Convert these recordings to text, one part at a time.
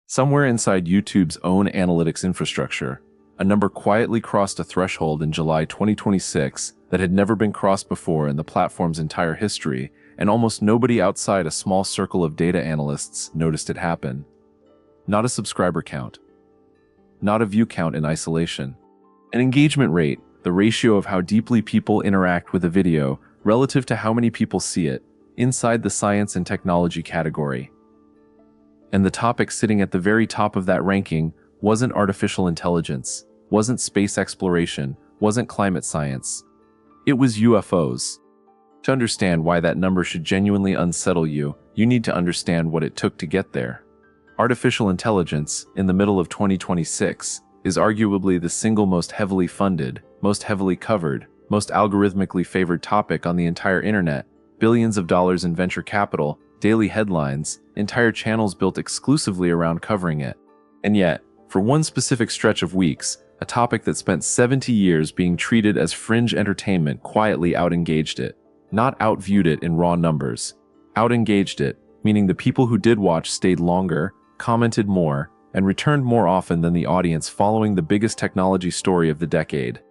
Somewhere inside YouTube's own analytics infrastructure, a number quietly crossed a threshold in July 2026 that had never been crossed before in the platform's entire history, and almost nobody outside a small circle of data analysts noticed it happen. Not a subscriber count. Not a view count in isolation. An engagement rate, the ratio of how deeply people interact with a video relative to how many people see it, inside the science and technology category. And the topic sitting at the very top of that ranking wasn't artificial intelligence, wasn't space exploration, wasn't climate science. It was UFOs. To understand why that number should genuinely unsettle you, you need to understand what it took to get there. Artificial intelligence, in the middle of 2026, is arguably the single most heavily funded, most heavily covered, most algorithmically favored topic on the entire internet. Billions of dollars in venture capital, daily headlines, entire channels built exclusively around covering it. And yet, for one specific stretch of weeks, a topic that spent 70 years being treated as fringe entertainment quietly out-engaged it. Not out-viewed it in raw numbers. Out-engaged it, meaning the people who did watch stayed longer, commented more, and returned more often than the audience following the biggest technology story of the decade.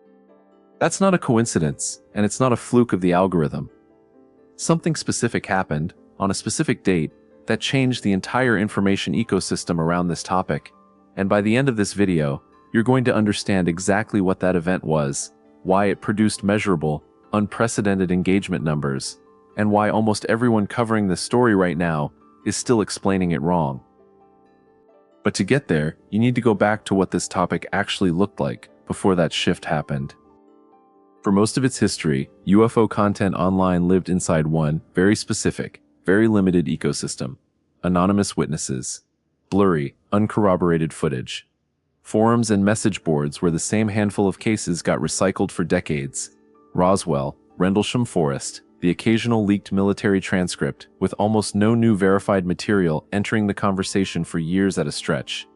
That's not a coincidence, and it's not a fluke of the algorithm. Something specific happened, on a specific date, that changed the entire information ecosystem around this topic. And by the end of this video, you're going to understand exactly what that event was, why it produced measurable, unprecedented engagement numbers, and why almost everyone covering this story right now is still explaining it wrong. But to get there, you need to go back to what this topic actually looked like before that shift happened. For most of its history, UFO content online lived inside one very specific, very limited ecosystem. Anonymous witnesses. Blurry, uncorroborated footage. Forums and message boards where the same handful of cases got recycled for decades. Roswell, Rendlesham Forest, the occasional leaked military transcript, with almost no new verified material entering the conversation for years at a stretch.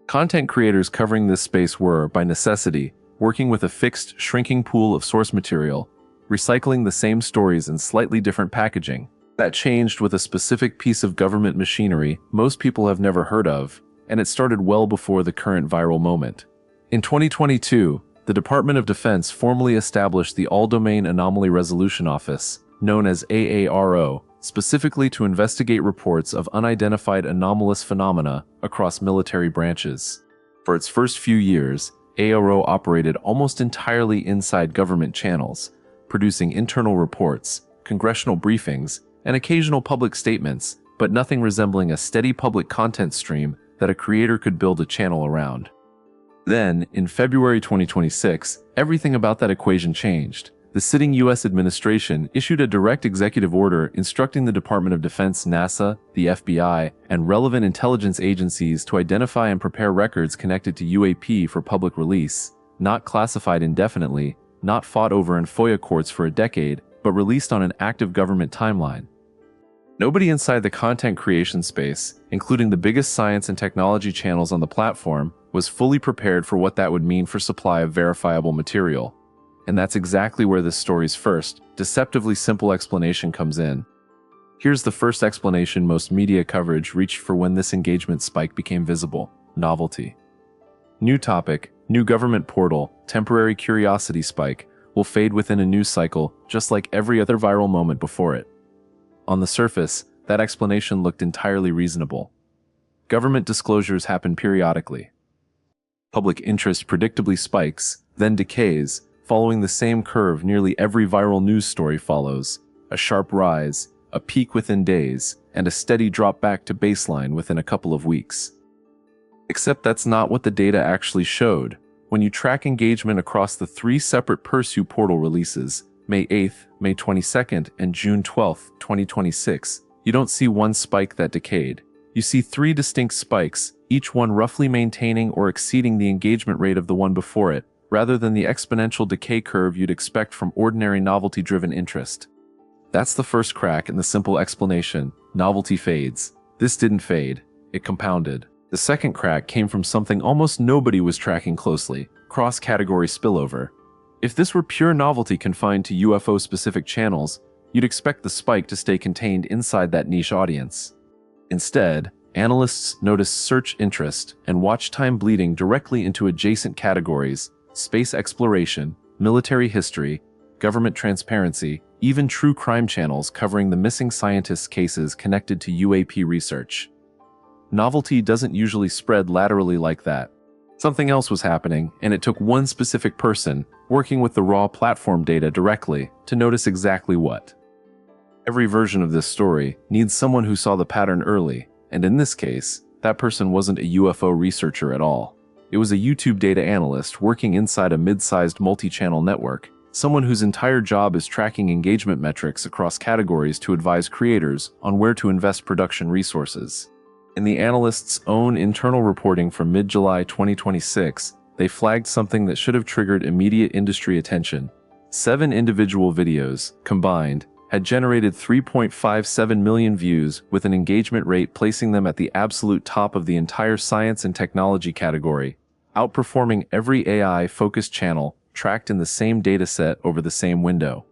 Content creators covering this space were, by necessity, working with a fixed, shrinking pool of source material, recycling the same stories in slightly different packaging. That changed with a specific piece of government machinery most people have never heard of, and it started well before the current viral moment. In 2022, the Department of Defense formally established the All-Domain Anomaly Resolution Office, known as AARO, specifically to investigate reports of unidentified anomalous phenomena across military branches. For its first few years, AARO operated almost entirely inside government channels, producing internal reports, congressional briefings, and occasional public statements, but nothing resembling a steady public content stream that a creator could build a channel around. Then, in February 2026, everything about that equation changed. The sitting U.S. administration issued a direct executive order instructing the Department of Defense, NASA, the FBI, and relevant intelligence agencies to identify and prepare records connected to UAP for public release, not classified indefinitely, not fought over in FOIA courts for a decade, but released on an active government timeline. Nobody inside the content creation space, including the biggest science and technology channels on the platform, was fully prepared for what that would mean for supply of verifiable material. And that's exactly where this story's first, deceptively simple explanation comes in. Here's the first explanation most media coverage reached for when this engagement spike became visible: novelty. New topic, new government portal, temporary curiosity spike, will fade within a news cycle just like every other viral moment before it. On the surface, that explanation looked entirely reasonable. Government disclosures happen periodically. Public interest predictably spikes, then decays, following the same curve nearly every viral news story follows: a sharp rise, a peak within days, and a steady drop back to baseline within a couple of weeks. Except that's not what the data actually showed. When you track engagement across the three separate Pursuit portal releases, May 8th, May 22nd, and June 12th, 2026, you don't see one spike that decayed. You see three distinct spikes, each one roughly maintaining or exceeding the engagement rate of the one before it, rather than the exponential decay curve you'd expect from ordinary novelty-driven interest. That's the first crack in the simple explanation: novelty fades. This didn't fade, it compounded. The second crack came from something almost nobody was tracking closely: cross-category spillover. If this were pure novelty confined to UFO-specific channels, you'd expect the spike to stay contained inside that niche audience. Instead, analysts noticed search interest and watch time bleeding directly into adjacent categories: space exploration, military history, government transparency, even true crime channels covering the missing scientists' cases connected to UAP research. Novelty doesn't usually spread laterally like that. Something else was happening, and it took one specific person, working with the raw platform data directly, to notice exactly what. Every version of this story needs someone who saw the pattern early, and in this case, that person wasn't a UFO researcher at all. It was a YouTube data analyst working inside a mid-sized multi-channel network, someone whose entire job is tracking engagement metrics across categories to advise creators on where to invest production resources. In the analyst's own internal reporting from mid-July 2026, they flagged something that should have triggered immediate industry attention. 7 individual videos, combined, had generated 3.57 million views, with an engagement rate placing them at the absolute top of the entire science and technology category, outperforming every AI-focused channel tracked in the same dataset over the same window.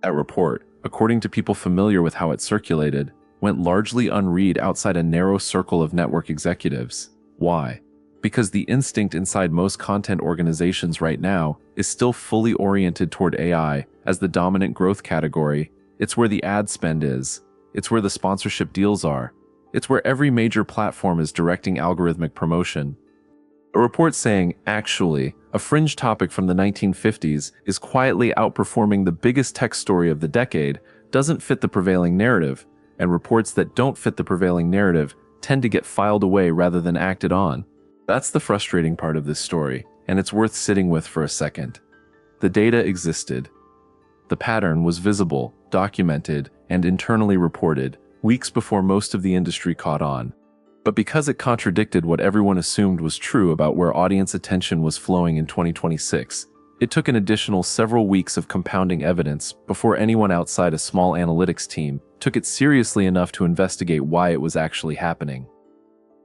That report, according to people familiar with how it circulated, went largely unread outside a narrow circle of network executives. Why? Because the instinct inside most content organizations right now is still fully oriented toward AI as the dominant growth category. It's where the ad spend is. It's where the sponsorship deals are. It's where every major platform is directing algorithmic promotion. A report saying, actually, a fringe topic from the 1950s is quietly outperforming the biggest tech story of the decade doesn't fit the prevailing narrative, and reports that don't fit the prevailing narrative tend to get filed away rather than acted on. That's the frustrating part of this story, and it's worth sitting with for a second. The data existed. The pattern was visible, documented, and internally reported, weeks before most of the industry caught on. But because it contradicted what everyone assumed was true about where audience attention was flowing in 2026, it took an additional several weeks of compounding evidence before anyone outside a small analytics team took it seriously enough to investigate why it was actually happening.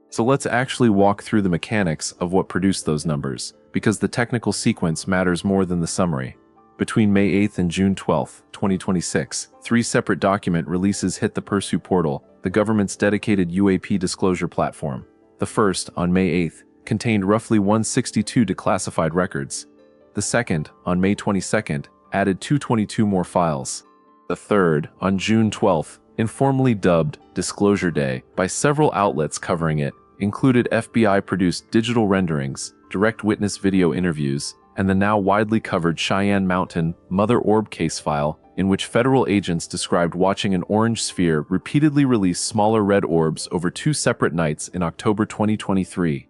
So let's actually walk through the mechanics of what produced those numbers, because the technical sequence matters more than the summary. Between May 8th and June 12th, 2026, 3 separate document releases hit the Pursu portal, the government's dedicated UAP disclosure platform. The first, on May 8th, contained roughly 162 declassified records. The second, on May 22nd, added 222 more files. The third, on June 12th, informally dubbed Disclosure Day by several outlets covering it, included FBI-produced digital renderings, direct witness video interviews, and the now widely covered Cheyenne Mountain Mother Orb case file, in which federal agents described watching an orange sphere repeatedly release smaller red orbs over 2 separate nights in October 2023.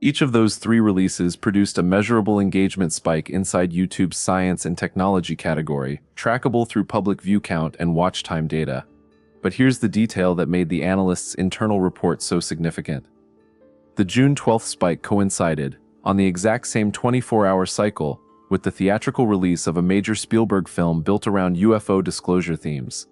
Each of those 3 releases produced a measurable engagement spike inside YouTube's science and technology category, trackable through public view count and watch time data. But here's the detail that made the analyst's internal report so significant. The June 12th spike coincided, on the exact same 24-hour cycle, with the theatrical release of a major Spielberg film built around UFO disclosure themes.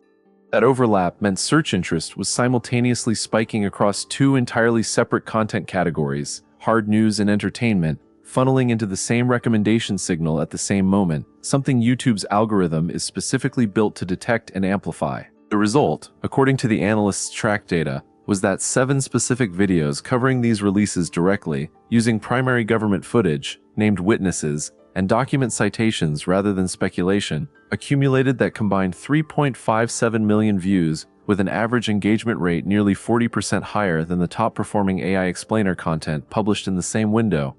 That overlap meant search interest was simultaneously spiking across 2 entirely separate content categories: hard news and entertainment, funneling into the same recommendation signal at the same moment, something YouTube's algorithm is specifically built to detect and amplify. The result, according to the analyst's track data, was that 7 specific videos covering these releases directly, using primary government footage, named witnesses, and document citations rather than speculation, accumulated that combined 3.57 million views, with an average engagement rate nearly 40% higher than the top-performing AI explainer content published in the same window.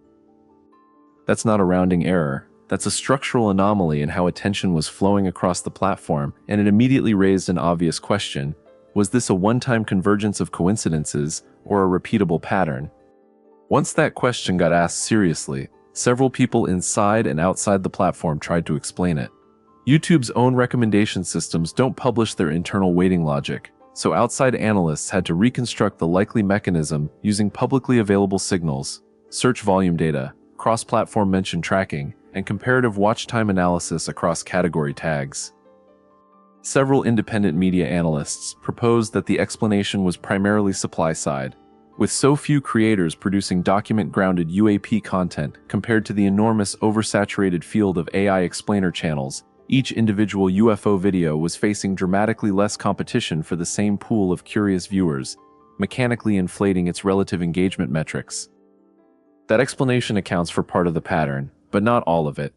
That's not a rounding error. That's a structural anomaly in how attention was flowing across the platform, and it immediately raised an obvious question. Was this a one-time convergence of coincidences, or a repeatable pattern? Once that question got asked seriously, several people inside and outside the platform tried to explain it. YouTube's own recommendation systems don't publish their internal weighting logic, so outside analysts had to reconstruct the likely mechanism using publicly available signals, search volume data, cross-platform mention tracking, and comparative watch time analysis across category tags. Several independent media analysts proposed that the explanation was primarily supply-side, with so few creators producing document-grounded UAP content compared to the enormous oversaturated field of AI explainer channels. Each individual UFO video was facing dramatically less competition for the same pool of curious viewers. mechanically inflating its relative engagement metrics. That explanation accounts for part of the pattern, but not all of it.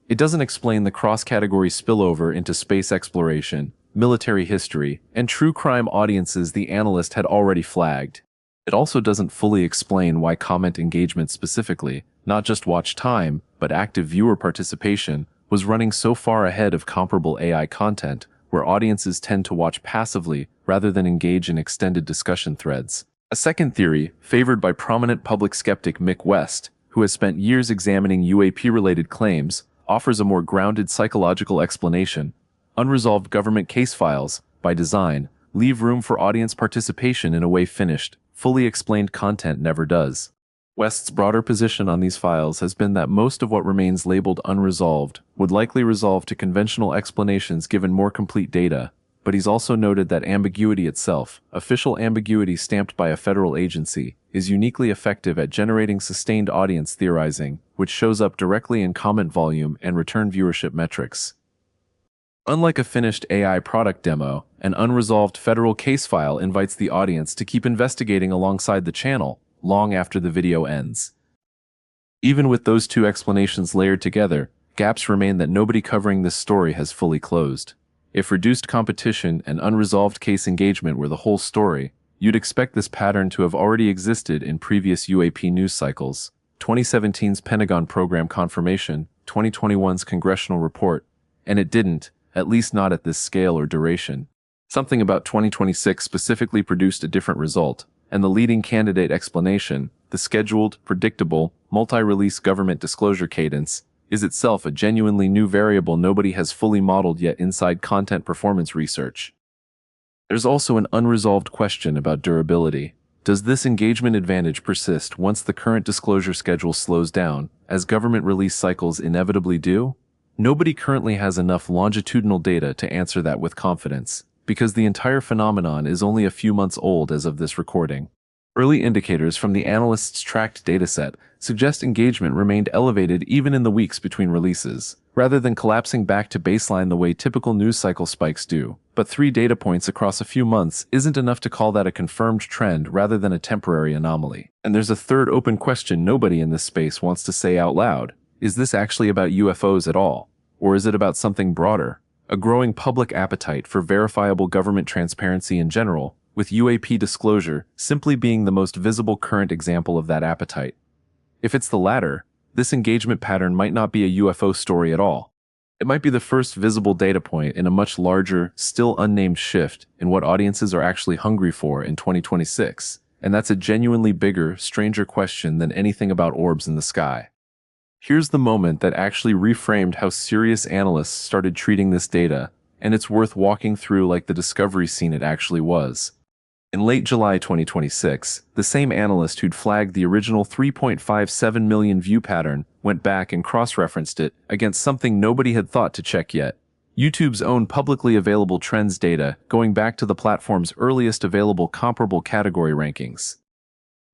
It doesn't explain the cross-category spillover into space exploration, military history, and true crime audiences the analyst had already flagged. It also doesn't fully explain why comment engagement specifically, not just watch time, but active viewer participation, was running so far ahead of comparable AI content, where audiences tend to watch passively rather than engage in extended discussion threads. A second theory, favored by prominent public skeptic Mick West, who has spent years examining UAP-related claims, offers a more grounded psychological explanation. Unresolved government case files, by design, leave room for audience participation in a way finished, fully explained content never does. West's broader position on these files has been that most of what remains labeled unresolved would likely resolve to conventional explanations given more complete data, but he's also noted that ambiguity itself, official ambiguity stamped by a federal agency, is uniquely effective at generating sustained audience theorizing, which shows up directly in comment volume and return viewership metrics. Unlike a finished AI product demo, an unresolved federal case file invites the audience to keep investigating alongside the channel, long after the video ends. Even with those two explanations layered together, gaps remain that nobody covering this story has fully closed. If reduced competition and unresolved case engagement were the whole story, you'd expect this pattern to have already existed in previous UAP news cycles, 2017's Pentagon program confirmation, 2021's congressional report, and it didn't, at least not at this scale or duration. Something about 2026 specifically produced a different result, and the leading candidate explanation, the scheduled, predictable, multi-release government disclosure cadence, is itself a genuinely new variable nobody has fully modeled yet inside content performance research. There's also an unresolved question about durability. Does this engagement advantage persist once the current disclosure schedule slows down, as government release cycles inevitably do? Nobody currently has enough longitudinal data to answer that with confidence, because the entire phenomenon is only a few months old as of this recording. Early indicators from the analysts' tracked dataset suggest engagement remained elevated even in the weeks between releases, rather than collapsing back to baseline the way typical news cycle spikes do. But 3 data points across a few months isn't enough to call that a confirmed trend rather than a temporary anomaly. And there's a third open question nobody in this space wants to say out loud. Is this actually about UFOs at all? Or is it about something broader? A growing public appetite for verifiable government transparency in general, with UAP disclosure simply being the most visible current example of that appetite. If it's the latter, this engagement pattern might not be a UFO story at all. It might be the first visible data point in a much larger, still unnamed shift in what audiences are actually hungry for in 2026, and that's a genuinely bigger, stranger question than anything about orbs in the sky. Here's the moment that actually reframed how serious analysts started treating this data, and it's worth walking through like the discovery scene it actually was. In late July 2026, the same analyst who'd flagged the original 3.57 million view pattern went back and cross-referenced it against something nobody had thought to check yet. YouTube's own publicly available trends data going back to the platform's earliest available comparable category rankings.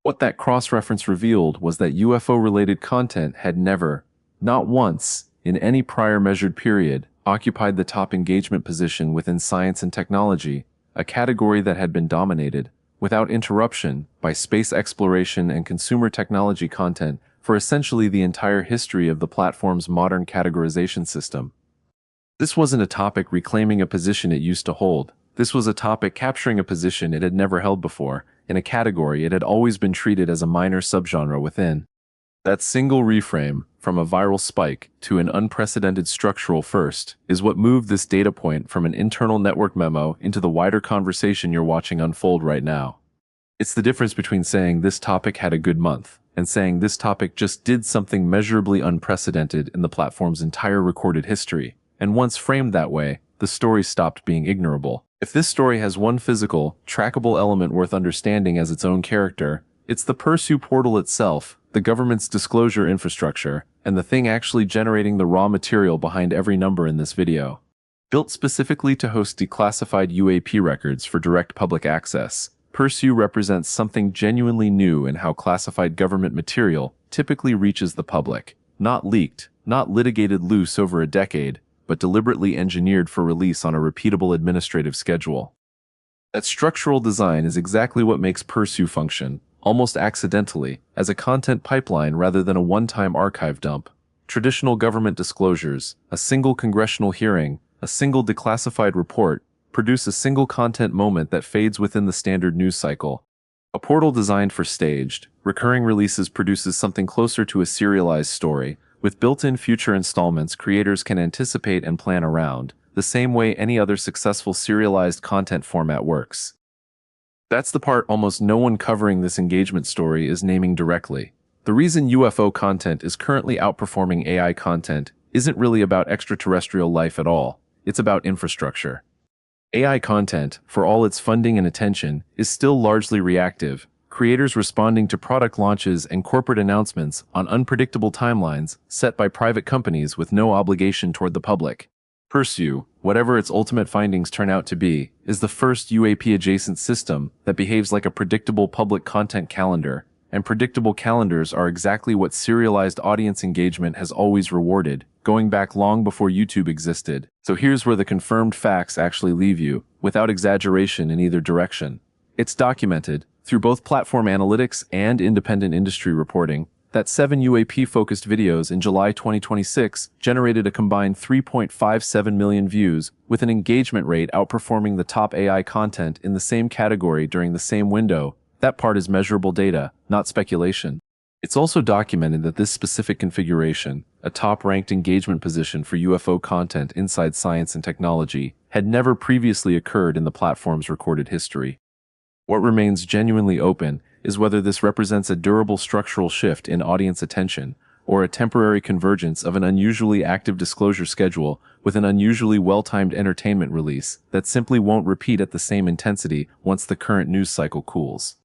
What that cross-reference revealed was that UFO-related content had never, not once, in any prior measured period, occupied the top engagement position within science and technology, a category that had been dominated, without interruption, by space exploration and consumer technology content for essentially the entire history of the platform's modern categorization system. This wasn't a topic reclaiming a position it used to hold. This was a topic capturing a position it had never held before, in a category it had always been treated as a minor subgenre within. That single reframe, from a viral spike to an unprecedented structural first, is what moved this data point from an internal network memo into the wider conversation you're watching unfold right now. It's the difference between saying this topic had a good month and saying this topic just did something measurably unprecedented in the platform's entire recorded history, and once framed that way, the story stopped being ignorable. If this story has one physical, trackable element worth understanding as its own character, it's the Pursu portal itself, the government's disclosure infrastructure, and the thing actually generating the raw material behind every number in this video. Built specifically to host declassified UAP records for direct public access, Pursu represents something genuinely new in how classified government material typically reaches the public. Not leaked, not litigated loose over a decade, but deliberately engineered for release on a repeatable administrative schedule. That structural design is exactly what makes Pursue function, almost accidentally, as a content pipeline rather than a one-time archive dump. Traditional government disclosures, a single congressional hearing, a single declassified report, produce a single content moment that fades within the standard news cycle. A portal designed for staged, recurring releases produces something closer to a serialized story, with built-in future installments creators can anticipate and plan around, the same way any other successful serialized content format works. That's the part almost no one covering this engagement story is naming directly. The reason UFO content is currently outperforming AI content isn't really about extraterrestrial life at all, it's about infrastructure. AI content, for all its funding and attention, is still largely reactive, creators responding to product launches and corporate announcements on unpredictable timelines set by private companies with no obligation toward the public. Pursue, whatever its ultimate findings turn out to be, is the first UAP-adjacent system that behaves like a predictable public content calendar, and predictable calendars are exactly what serialized audience engagement has always rewarded, going back long before YouTube existed. So here's where the confirmed facts actually leave you, without exaggeration in either direction. It's documented, through both platform analytics and independent industry reporting, that 7 UAP-focused videos in July 2026 generated a combined 3.57 million views, with an engagement rate outperforming the top AI content in the same category during the same window. That part is measurable data, not speculation. It's also documented that this specific configuration, a top-ranked engagement position for UFO content inside science and technology, had never previously occurred in the platform's recorded history. What remains genuinely open is whether this represents a durable structural shift in audience attention, or a temporary convergence of an unusually active disclosure schedule with an unusually well-timed entertainment release that simply won't repeat at the same intensity once the current news cycle cools.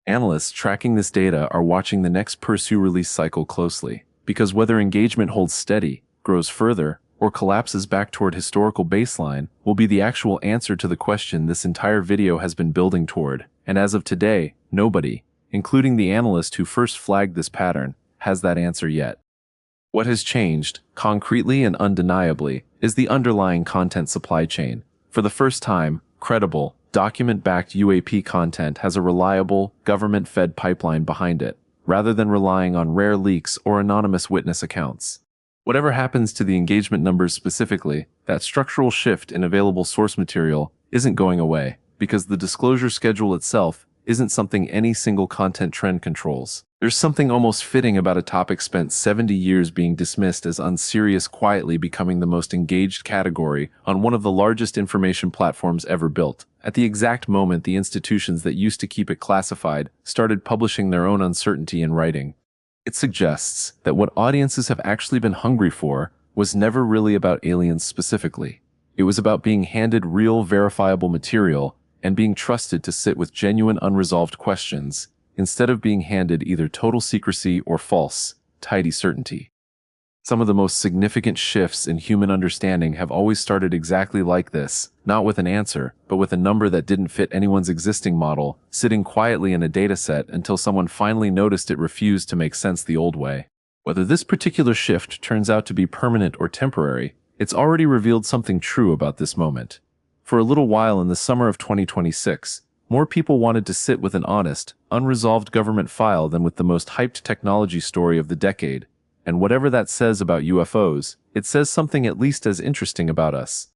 Analysts tracking this data are watching the next Pursue release cycle closely, because whether engagement holds steady, grows further, or collapses back toward historical baseline will be the actual answer to the question this entire video has been building toward, and as of today, nobody, including the analyst who first flagged this pattern, has that answer yet. What has changed, concretely and undeniably, is the underlying content supply chain. For the first time, credible, document-backed UAP content has a reliable, government-fed pipeline behind it, rather than relying on rare leaks or anonymous witness accounts. Whatever happens to the engagement numbers specifically, that structural shift in available source material isn't going away, because the disclosure schedule itself isn't something any single content trend controls. There's something almost fitting about a topic spent 70 years being dismissed as unserious quietly becoming the most engaged category on one of the largest information platforms ever built, at the exact moment the institutions that used to keep it classified started publishing their own uncertainty in writing. It suggests that what audiences have actually been hungry for was never really about aliens specifically. It was about being handed real, verifiable material and being trusted to sit with genuine unresolved questions, instead of being handed either total secrecy or false, tidy certainty. Some of the most significant shifts in human understanding have always started exactly like this, not with an answer, but with a number that didn't fit anyone's existing model, sitting quietly in a dataset until someone finally noticed it refused to make sense the old way. Whether this particular shift turns out to be permanent or temporary, it's already revealed something true about this moment. For a little while in the summer of 2026, more people wanted to sit with an honest, unresolved government file than with the most hyped technology story of the decade. And whatever that says about UFOs, it says something at least as interesting about us.